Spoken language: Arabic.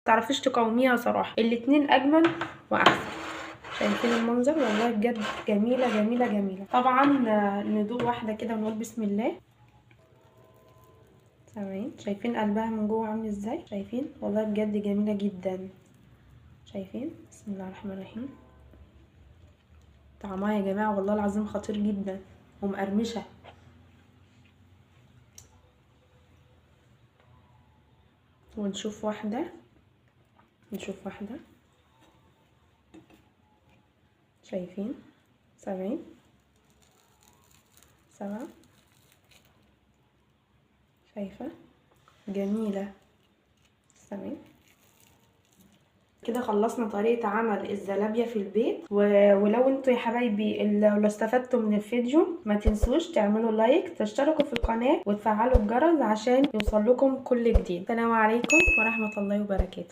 متعرفيش تقاوميها صراحه. الاتنين اجمل واحسن. شايفين المنظر؟ والله بجد جميله جميله جميله. طبعا ندوق واحده كده ونقول بسم الله. تمام. شايفين قلبها من جوه عامل ازاي؟ شايفين؟ والله بجد جميله جدا. شايفين؟ بسم الله الرحمن الرحيم. طعمها يا جماعه والله العظيم خطير جدا ومقرمشه. ونشوف واحده. نشوف واحده. شايفين؟ سامعين؟ سامعه؟ شايفه؟ جميله. سامعين؟ كده خلصنا طريقة عمل الزلابية في البيت. ولو انتوا يا حبايبي لو استفدتوا من الفيديو ما تنسوش تعملوا لايك، تشتركوا في القناة وتفعلوا الجرس عشان يوصل لكم كل جديد. السلام عليكم ورحمة الله وبركاته.